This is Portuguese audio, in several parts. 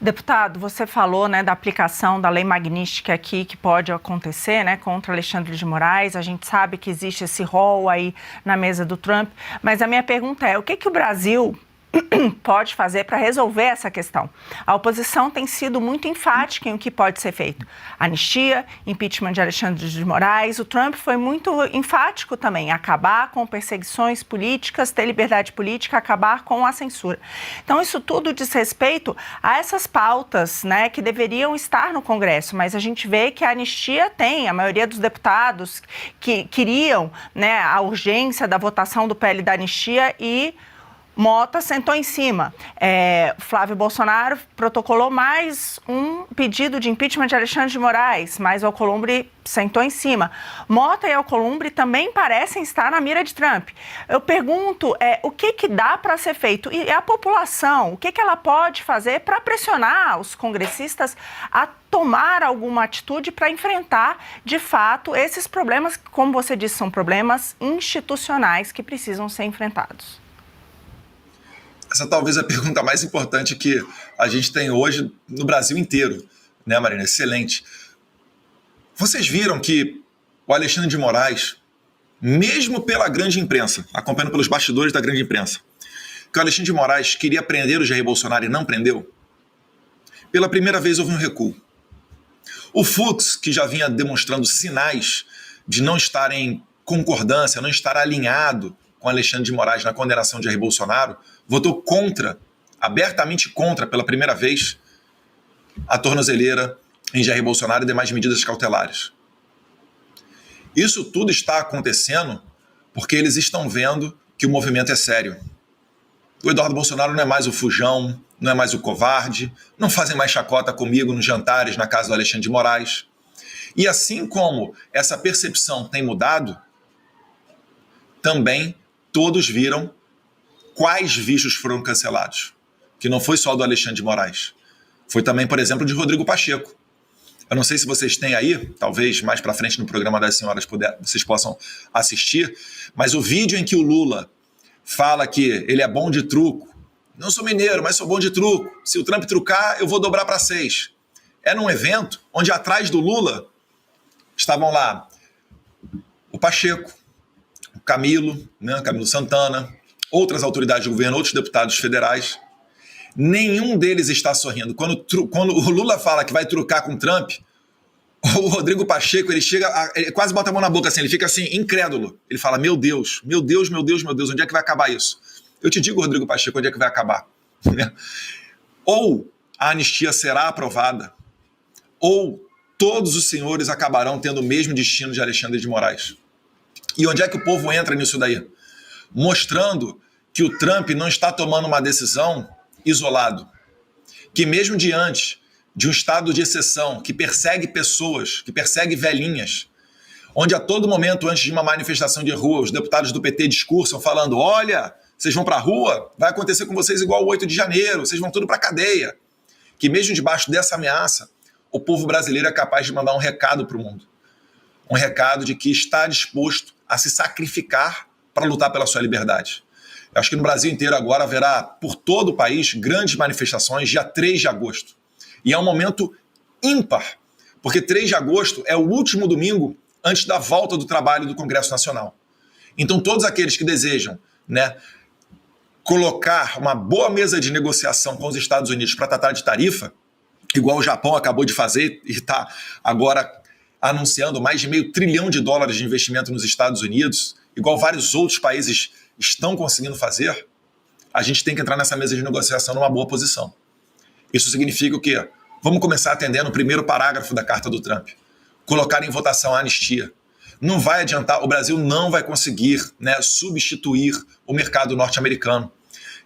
Deputado, você falou, né, da aplicação da lei magnística aqui que pode acontecer, né, contra Alexandre de Moraes. A gente sabe que existe esse rol aí na mesa do Trump, mas a minha pergunta é, o que o Brasil pode fazer para resolver essa questão? A oposição tem sido muito enfática em o que pode ser feito. Anistia, impeachment de Alexandre de Moraes. O Trump foi muito enfático também, acabar com perseguições políticas, ter liberdade política, acabar com a censura. Então, isso tudo diz respeito a essas pautas, né, que deveriam estar no Congresso, mas a gente vê que a anistia tem, a maioria dos deputados que queriam, né, a urgência da votação do PL da anistia e Mota sentou em cima. Flávio Bolsonaro protocolou mais um pedido de impeachment de Alexandre de Moraes, mas o Alcolumbre sentou em cima. Mota e Alcolumbre também parecem estar na mira de Trump. Eu pergunto, o que dá para ser feito? E a população, o que ela pode fazer para pressionar os congressistas a tomar alguma atitude para enfrentar, de fato, esses problemas que, como você disse, são problemas institucionais que precisam ser enfrentados? Essa talvez é a pergunta mais importante que a gente tem hoje no Brasil inteiro, né, Marina? Excelente. Vocês viram que o Alexandre de Moraes, mesmo pela grande imprensa, acompanhando pelos bastidores da grande imprensa, que o Alexandre de Moraes queria prender o Jair Bolsonaro e não prendeu? Pela primeira vez houve um recuo. O Fux, que já vinha demonstrando sinais de não estar em concordância, não estar alinhado com Alexandre de Moraes na condenação de Jair Bolsonaro, votou contra, abertamente contra, pela primeira vez, a tornozeleira em Jair Bolsonaro e demais medidas cautelares. Isso tudo está acontecendo porque eles estão vendo que o movimento é sério. O Eduardo Bolsonaro não é mais o fujão, não é mais o covarde, não fazem mais chacota comigo nos jantares na casa do Alexandre de Moraes. E assim como essa percepção tem mudado, também todos viram quais vícios foram cancelados. Que não foi só do Alexandre de Moraes. Foi também, por exemplo, de Rodrigo Pacheco. Eu não sei se vocês têm aí, talvez mais para frente no programa das senhoras vocês possam assistir, mas o vídeo em que o Lula fala que ele é bom de truco. Não sou mineiro, mas sou bom de truco. Se o Trump trucar, eu vou dobrar para 6. É num evento onde atrás do Lula estavam lá o Pacheco, o Camilo, né, Camilo Santana, outras autoridades do governo, outros deputados federais. Nenhum deles está sorrindo. Quando o Lula fala que vai trucar com o Trump, o Rodrigo Pacheco, ele quase bota a mão na boca assim, ele fica assim, incrédulo. Ele fala, meu Deus, meu Deus, meu Deus, meu Deus, onde é que vai acabar isso? Eu te digo, Rodrigo Pacheco, onde é que vai acabar? Ou a anistia será aprovada, ou todos os senhores acabarão tendo o mesmo destino de Alexandre de Moraes. E onde é que o povo entra nisso daí? Mostrando que o Trump não está tomando uma decisão isolado, que mesmo diante de um estado de exceção que persegue pessoas, que persegue velhinhas, onde a todo momento, antes de uma manifestação de rua, os deputados do PT discursam falando, olha, vocês vão para a rua, vai acontecer com vocês igual o 8 de janeiro, vocês vão tudo para a cadeia. Que mesmo debaixo dessa ameaça, o povo brasileiro é capaz de mandar um recado para o mundo. Um recado de que está disposto a se sacrificar para lutar pela sua liberdade. Eu acho que no Brasil inteiro agora haverá, por todo o país, grandes manifestações, dia 3 de agosto. E é um momento ímpar, porque 3 de agosto é o último domingo antes da volta do trabalho do Congresso Nacional. Então todos aqueles que desejam, né, colocar uma boa mesa de negociação com os Estados Unidos para tratar de tarifa, igual o Japão acabou de fazer e está agora anunciando mais de $500 bilhão de investimento nos Estados Unidos, igual vários outros países estão conseguindo fazer, a gente tem que entrar nessa mesa de negociação numa boa posição. Isso significa o quê? Vamos começar atendendo o primeiro parágrafo da carta do Trump. Colocar em votação a anistia. Não vai adiantar, o Brasil não vai conseguir, né, substituir o mercado norte-americano.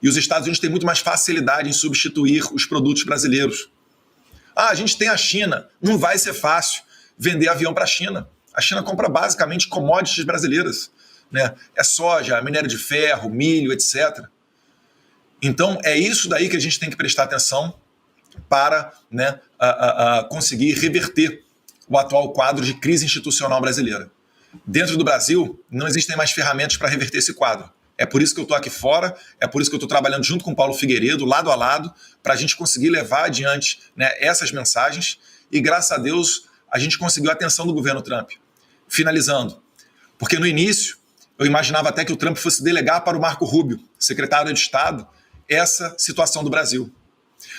E os Estados Unidos têm muito mais facilidade em substituir os produtos brasileiros. A gente tem a China. Não vai ser fácil vender avião para a China. A China compra basicamente commodities brasileiras, né? É soja, minério de ferro, milho, etc. Então, é isso daí que a gente tem que prestar atenção para, né, conseguir reverter o atual quadro de crise institucional brasileira. Dentro do Brasil, não existem mais ferramentas para reverter esse quadro. É por isso que eu estou aqui fora, é por isso que eu estou trabalhando junto com o Paulo Figueiredo, lado a lado, para a gente conseguir levar adiante, né, essas mensagens. E graças a Deus a gente conseguiu a atenção do governo Trump. Finalizando, porque no início eu imaginava até que o Trump fosse delegar para o Marco Rubio, secretário de Estado, essa situação do Brasil.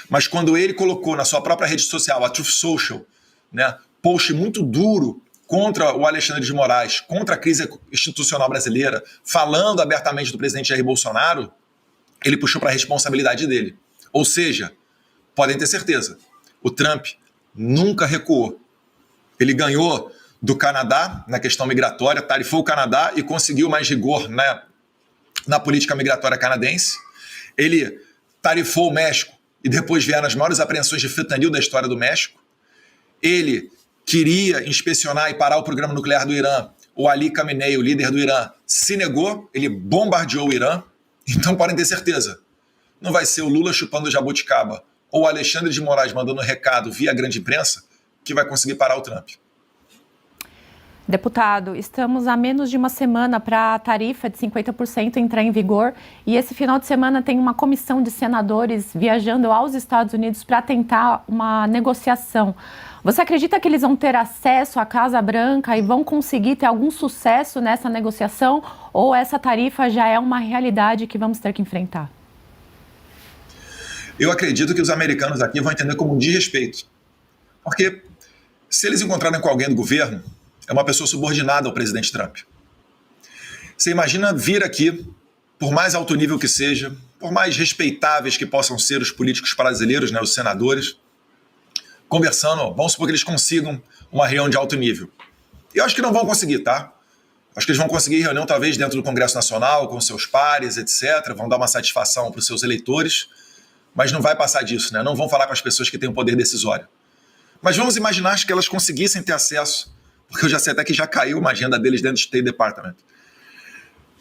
Mas quando ele colocou na sua própria rede social, a Truth Social, né, post muito duro contra o Alexandre de Moraes, contra a crise institucional brasileira, falando abertamente do presidente Jair Bolsonaro, ele puxou para a responsabilidade dele. Ou seja, podem ter certeza, o Trump nunca recuou. Ele ganhou do Canadá na questão migratória, tarifou o Canadá e conseguiu mais rigor na política migratória canadense. Ele tarifou o México e depois vieram as maiores apreensões de fentanil da história do México. Ele queria inspecionar e parar o programa nuclear do Irã. O Ali Khamenei, o líder do Irã, se negou, ele bombardeou o Irã. Então podem ter certeza, não vai ser o Lula chupando jabuticaba ou o Alexandre de Moraes mandando recado via grande imprensa que vai conseguir parar o Trump. Deputado, estamos a menos de uma semana para a tarifa de 50% entrar em vigor e esse final de semana tem uma comissão de senadores viajando aos Estados Unidos para tentar uma negociação. Você acredita que eles vão ter acesso à Casa Branca e vão conseguir ter algum sucesso nessa negociação ou essa tarifa já é uma realidade que vamos ter que enfrentar? Eu acredito que os americanos aqui vão entender como um desrespeito. Porque se eles encontrarem com alguém do governo, é uma pessoa subordinada ao presidente Trump. Você imagina vir aqui, por mais alto nível que seja, por mais respeitáveis que possam ser os políticos brasileiros, né, os senadores, conversando, vamos supor que eles consigam uma reunião de alto nível. E eu acho que não vão conseguir, tá? Acho que eles vão conseguir reunião talvez dentro do Congresso Nacional, com seus pares, etc. Vão dar uma satisfação para os seus eleitores, mas não vai passar disso, né? Não vão falar com as pessoas que têm o poder decisório. Mas vamos imaginar que elas conseguissem ter acesso, porque eu já sei até que já caiu uma agenda deles dentro do State Department.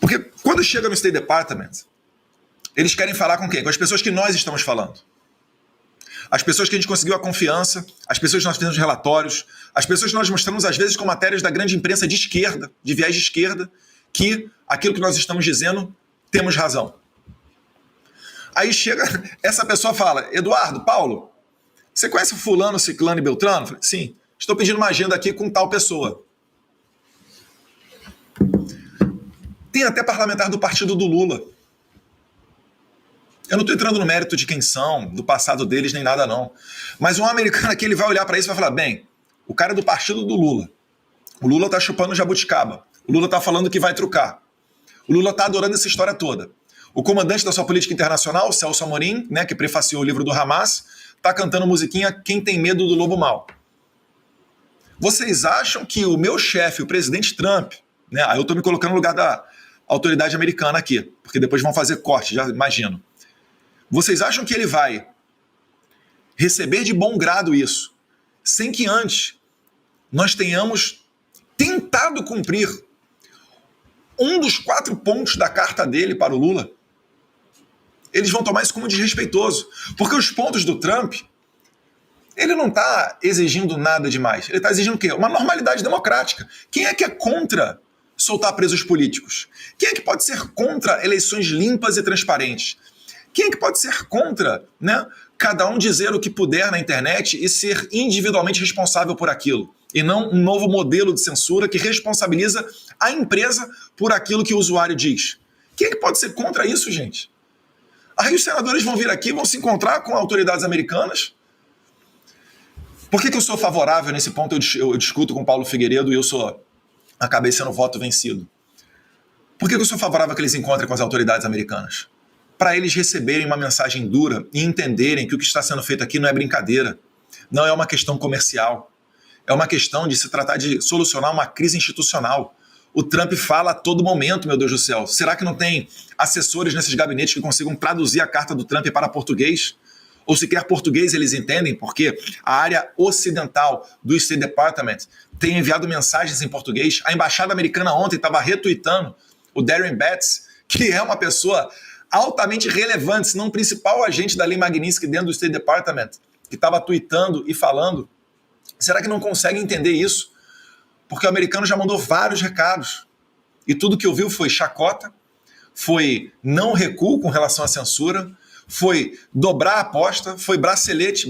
Porque quando chega no State Department, eles querem falar com quem? Com as pessoas que nós estamos falando. As pessoas que a gente conseguiu a confiança, as pessoas que nós fizemos relatórios, as pessoas que nós mostramos às vezes com matérias da grande imprensa de esquerda, de viés de esquerda, que aquilo que nós estamos dizendo, temos razão. Aí chega, essa pessoa fala, Eduardo, Paulo, você conhece o fulano, ciclano e beltrano? Eu falei, sim. Estou pedindo uma agenda aqui com tal pessoa. Tem até parlamentar do partido do Lula. Eu não estou entrando no mérito de quem são, do passado deles, nem nada não. Mas um americano aqui, ele vai olhar para isso e vai falar, bem, o cara é do partido do Lula. O Lula está chupando jabuticaba. O Lula está falando que vai trucar. O Lula está adorando essa história toda. O comandante da sua política internacional, Celso Amorim, né, que prefaciou o livro do Hamas, está cantando musiquinha Quem Tem Medo do Lobo Mau. Vocês acham que o meu chefe, o presidente Trump, né, aí eu estou me colocando no lugar da autoridade americana aqui, porque depois vão fazer corte, já imagino. Vocês acham que ele vai receber de bom grado isso, sem que antes nós tenhamos tentado cumprir um dos 4 pontos da carta dele para o Lula? Eles vão tomar isso como desrespeitoso, porque os pontos do Trump, ele não está exigindo nada demais. Ele está exigindo o quê? Uma normalidade democrática. Quem é que é contra soltar presos políticos? Quem é que pode ser contra eleições limpas e transparentes? Quem é que pode ser contra, né, cada um dizer o que puder na internet e ser individualmente responsável por aquilo? E não um novo modelo de censura que responsabiliza a empresa por aquilo que o usuário diz. Quem é que pode ser contra isso, gente? Aí os senadores vão vir aqui, vão se encontrar com autoridades americanas. Por que eu sou favorável nesse ponto? Eu discuto com o Paulo Figueiredo e acabei sendo voto vencido. Por que eu sou favorável a que eles encontrem com as autoridades americanas? Para eles receberem uma mensagem dura e entenderem que o que está sendo feito aqui não é brincadeira. Não é uma questão comercial. É uma questão de se tratar de solucionar uma crise institucional. O Trump fala a todo momento, meu Deus do céu. Será que não tem assessores nesses gabinetes que consigam traduzir a carta do Trump para português? Ou sequer português eles entendem, porque a área ocidental do State Department tem enviado mensagens em português. A embaixada americana ontem estava retweetando o Darren Betts, que é uma pessoa altamente relevante, se não o principal agente da lei Magnitsky dentro do State Department, que estava tweetando e falando. Será que não consegue entender isso? Porque o americano já mandou vários recados. E tudo que ouviu foi chacota, foi não recuo com relação à censura, foi dobrar a aposta, foi bracelete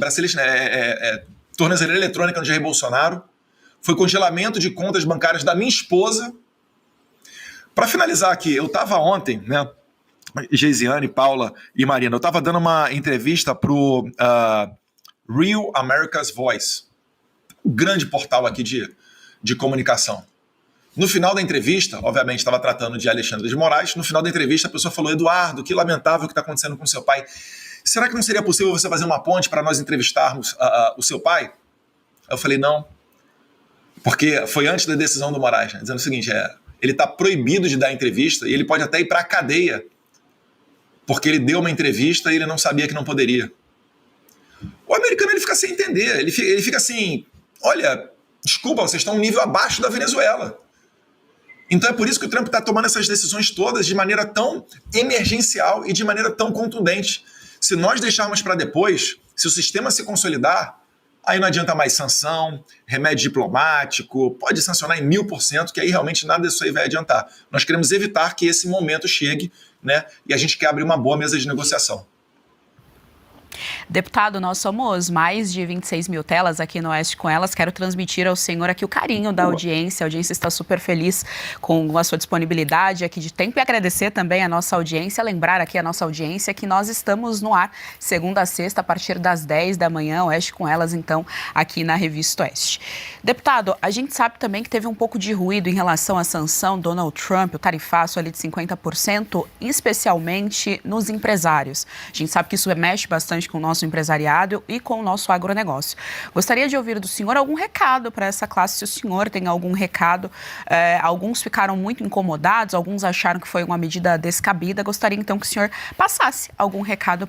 tornozeleira eletrônica no Jair Bolsonaro, foi congelamento de contas bancárias da minha esposa. Para finalizar aqui, eu estava ontem, né, Geisiane, Paula e Marina, eu estava dando uma entrevista para o Real America's Voice, um grande portal aqui de comunicação. No final da entrevista, obviamente estava tratando de Alexandre de Moraes, no final da entrevista a pessoa falou: Eduardo, que lamentável o que está acontecendo com seu pai. Será que não seria possível você fazer uma ponte para nós entrevistarmos o seu pai? Eu falei: não, porque foi antes da decisão do Moraes, né, dizendo o seguinte, ele está proibido de dar entrevista e ele pode até ir para a cadeia, porque ele deu uma entrevista e ele não sabia que não poderia. O americano ele fica sem entender, ele fica assim, olha, desculpa, vocês estão um nível abaixo da Venezuela. Então é por isso que o Trump está tomando essas decisões todas de maneira tão emergencial e de maneira tão contundente. Se nós deixarmos para depois, se o sistema se consolidar, aí não adianta mais sanção, remédio diplomático, pode sancionar em 1000%, que aí realmente nada disso aí vai adiantar. Nós queremos evitar que esse momento chegue, né, e a gente quer abrir uma boa mesa de negociação. Deputado, nós somos mais de 26 mil telas aqui no Oeste com Elas. Quero transmitir ao senhor aqui o carinho da audiência. A audiência está super feliz com a sua disponibilidade aqui de tempo e agradecer também a nossa audiência, lembrar aqui a nossa audiência que nós estamos no ar segunda a sexta a partir das 10 da manhã, Oeste com Elas, então, aqui na Revista Oeste. Deputado, a gente sabe também que teve um pouco de ruído em relação à sanção Donald Trump, o tarifaço ali de 50%, especialmente nos empresários. A gente sabe que isso mexe bastante com o nosso empresariado e com o nosso agronegócio. Gostaria de ouvir do senhor algum recado para essa classe, se o senhor tem algum recado. Alguns ficaram muito incomodados, alguns acharam que foi uma medida descabida. Gostaria então que o senhor passasse algum recado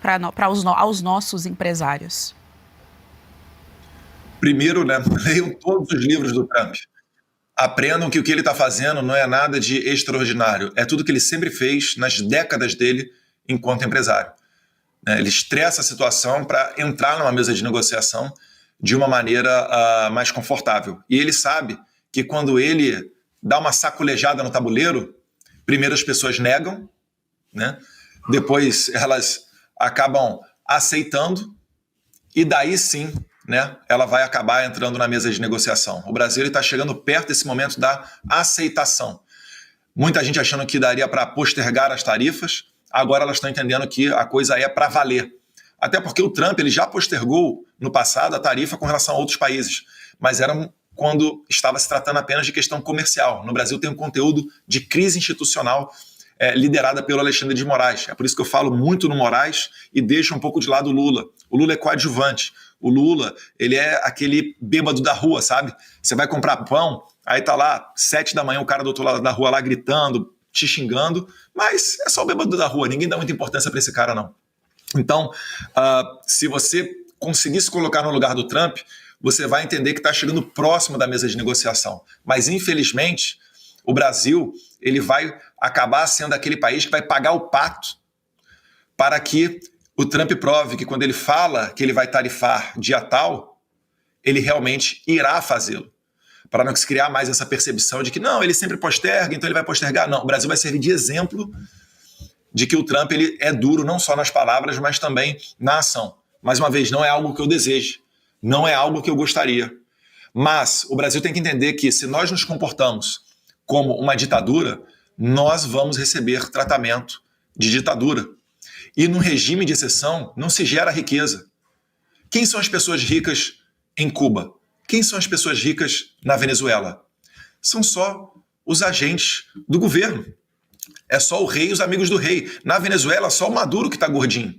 aos nossos empresários. Primeiro, né, leiam todos os livros do Trump. Aprendam que o que ele está fazendo não é nada de extraordinário. É tudo que ele sempre fez nas décadas dele enquanto empresário. Ele estressa a situação para entrar numa mesa de negociação de uma maneira mais confortável. E ele sabe que quando ele dá uma sacolejada no tabuleiro, primeiro as pessoas negam, né? Depois elas acabam aceitando e daí sim, né, ela vai acabar entrando na mesa de negociação. O Brasil está chegando perto desse momento da aceitação. Muita gente achando que daria para postergar as tarifas. Agora elas estão entendendo que a coisa é para valer. Até porque o Trump ele já postergou no passado a tarifa com relação a outros países, mas era quando estava se tratando apenas de questão comercial. No Brasil tem um conteúdo de crise institucional liderada pelo Alexandre de Moraes. É por isso que eu falo muito no Moraes e deixo um pouco de lado o Lula. O Lula é coadjuvante. O Lula, ele é aquele bêbado da rua, sabe? Você vai comprar pão, aí tá lá 7 da manhã o cara do outro lado da rua lá gritando, te xingando, mas é só o bêbado da rua, ninguém dá muita importância para esse cara, não. Então, se você conseguir se colocar no lugar do Trump, você vai entender que está chegando próximo da mesa de negociação. Mas, infelizmente, o Brasil ele vai acabar sendo aquele país que vai pagar o pato para que o Trump prove que quando ele fala que ele vai tarifar dia tal, ele realmente irá fazê-lo. Para não se criar mais essa percepção de que não, ele sempre posterga, então ele vai postergar. Não, o Brasil vai servir de exemplo de que o Trump ele é duro não só nas palavras, mas também na ação. Mais uma vez, não é algo que eu deseje, não é algo que eu gostaria. Mas o Brasil tem que entender que se nós nos comportamos como uma ditadura, nós vamos receber tratamento de ditadura. E no regime de exceção não se gera riqueza. Quem são as pessoas ricas em Cuba? Quem são as pessoas ricas na Venezuela? São só os agentes do governo. É só o rei e os amigos do rei. Na Venezuela, só o Maduro que está gordinho.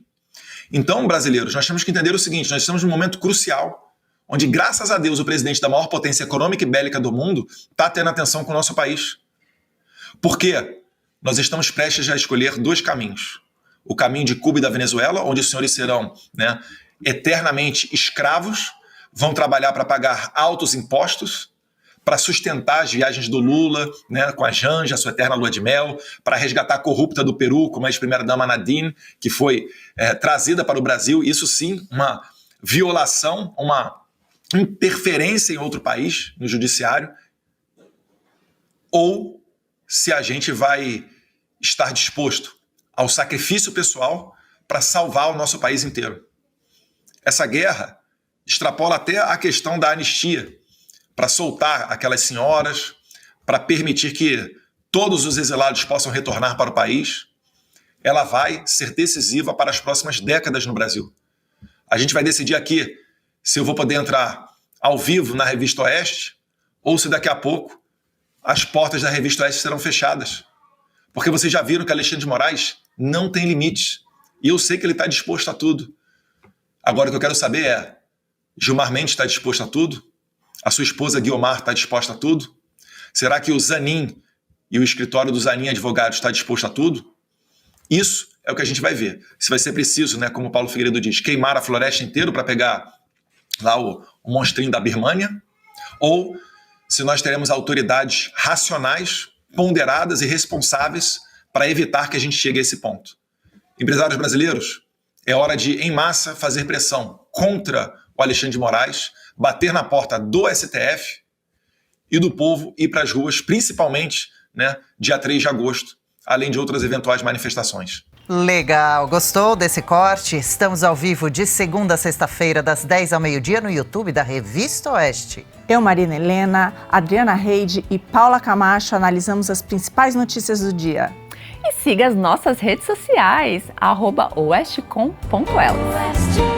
Então, brasileiros, nós temos que entender o seguinte, nós estamos num momento crucial, onde, graças a Deus, o presidente da maior potência econômica e bélica do mundo está tendo atenção com o nosso país. Por quê? Nós estamos prestes a escolher 2 caminhos. O caminho de Cuba e da Venezuela, onde os senhores serão, né, eternamente escravos, vão trabalhar para pagar altos impostos, para sustentar as viagens do Lula, né, com a Janja, a sua eterna lua de mel, para resgatar a corrupta do Peru, como a ex-primeira-dama Nadine, que foi trazida para o Brasil. Isso sim, uma violação, uma interferência em outro país, no judiciário. Ou se a gente vai estar disposto ao sacrifício pessoal para salvar o nosso país inteiro. Essa guerra extrapola até a questão da anistia, para soltar aquelas senhoras, para permitir que todos os exilados possam retornar para o país. Ela vai ser decisiva para as próximas décadas no Brasil. A gente vai decidir aqui se eu vou poder entrar ao vivo na Revista Oeste ou se daqui a pouco as portas da Revista Oeste serão fechadas. Porque vocês já viram que Alexandre de Moraes não tem limites. E eu sei que ele está disposto a tudo. Agora, o que eu quero saber é, Gilmar Mendes está disposto a tudo? A sua esposa Guiomar está disposta a tudo? Será que o Zanin e o escritório do Zanin Advogados está disposto a tudo? Isso é o que a gente vai ver. Se vai ser preciso, né, como o Paulo Figueiredo diz, queimar a floresta inteira para pegar lá o monstrinho da Birmânia, ou se nós teremos autoridades racionais, ponderadas e responsáveis para evitar que a gente chegue a esse ponto. Empresários brasileiros, é hora de, em massa, fazer pressão contra o Alexandre de Moraes, bater na porta do STF e do povo ir para as ruas, principalmente, né, dia 3 de agosto, além de outras eventuais manifestações. Legal, gostou desse corte? Estamos ao vivo de segunda a sexta-feira, das 10 ao meio-dia, no YouTube da Revista Oeste. Eu, Marina Helena, Adriana Reide e Paula Camacho analisamos as principais notícias do dia. E siga as nossas redes sociais, @oestecom.elas.